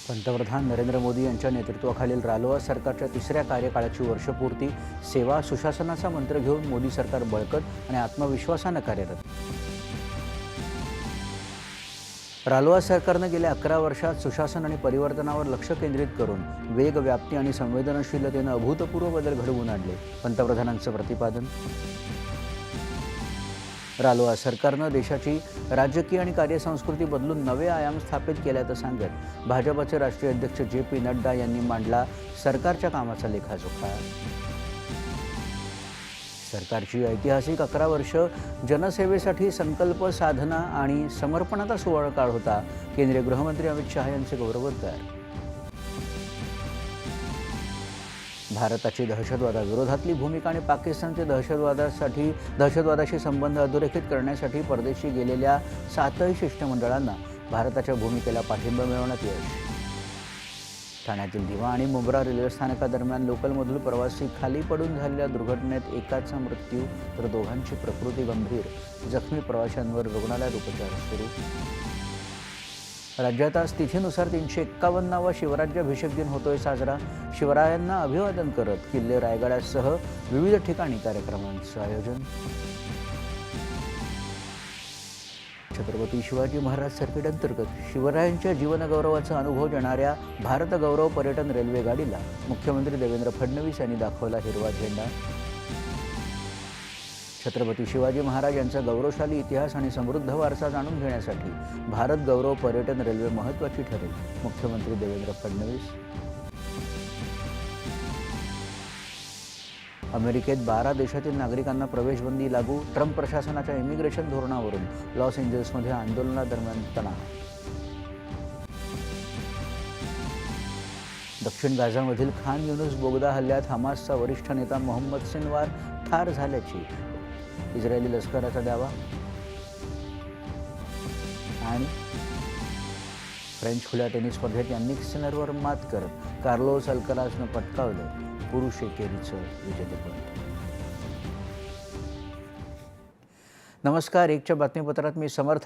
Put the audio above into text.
पंतप्रधान नरेंद्र मोदी यांच्या नेतृत्वाखालील रालोआ सरकारच्या तिसऱ्या कार्यकाळाची वर्षपूर्ती सेवा सुशासनाचा मंत्र घेऊन मोदी सरकार बळकट आणि आत्मविश्वासानं कार्यरत. रालोआ सरकारनं गेल्या 11 वर्षात सुशासन आणि परिवर्तनावर लक्ष केंद्रित करून वेग, व्याप्ती आणि संवेदनशीलतेनं अभूतपूर्व बदल घडवून आणले. पंतप्रधानांचं प्रतिपादन. रालोआ सरकारनं देशाची राजकीय आणि कार्यसंस्कृती बदलून नवे आयाम स्थापित केल्याचं सांगत भाजपचे राष्ट्रीय अध्यक्ष जे.पी. नड्डा यांनी मांडला सरकारच्या कामाचा लेखाजोखा. सरकारची ऐतिहासिक 11 वर्ष जनसेवेसाठी संकल्प, साधना आणि समर्पणाचा सुवर्णकाळ होता. केंद्रीय गृहमंत्री अमित शहा यांचे गौरवोद्गार. भारताची दहशतवादाविरोधातली भूमिका आणि पाकिस्तानचे दहशतवादाशी संबंध अधोरेखित करण्यासाठी परदेशी गेलेल्या 7ही शिष्टमंडळांना भारताच्या भूमिकेला पाठिंबा मिळवण्यात यश. ठाण्यातील दिवा आणि मुंब्रा रेल्वे स्थानकादरम्यान लोकलमधील प्रवासी खाली पडून झालेल्या दुर्घटनेत एकाचा मृत्यू तर दोघांची प्रकृती गंभीर. जखमी प्रवाशांवर रुग्णालयात उपचार सुरू. राज्यात आज तिथीनुसार 351वा शिवराज्याभिषेक दिन होतोय साजरा. शिवरायांना अभिवादन करत किल्ले रायगडासह विविध ठिकाणी कार्यक्रमांचं आयोजन. छत्रपती शिवाजी महाराज सर्किट अंतर्गत शिवरायांच्या जीवनगौरवाचा अनुभव देणाऱ्या भारत गौरव पर्यटन रेल्वे गाडीला मुख्यमंत्री देवेंद्र फडणवीस यांनी दाखवला हिरवा झेंडा. छत्रपती शिवाजी महाराज यांचा गौरवशाली इतिहास आणि समृद्ध वारसा जाणून घेण्यासाठी भारत गौरव पर्यटन रेल्वे महत्त्वाची ठरेल. मुख्यमंत्री देवेंद्र फडणवीस. अमेरिकेत 12 देशातील नागरिकांना प्रवेशबंदी लागू. ट्रम्प प्रशासनाच्या इमिग्रेशन धोरणावरून लॉस एंजल्समध्ये आंदोलनादरम्यान तणाव. दक्षिण गाझामधील खान युनुस बोगदा हल्ल्यात हमासचा वरिष्ठ नेता मोहम्मद सिनवार ठार झाल्याची इस्रायली लष्कराचा दावा. आणि फ्रेंच खुल्या टेनिस स्पर्धेत यानिक सिनरवर मात करत कार्लोस अल्कराजनं पटकावलं पुरुष एकेरीचं विजेतेपद. नमस्कार. एकच्या बातमीपत्रात मी समर्थ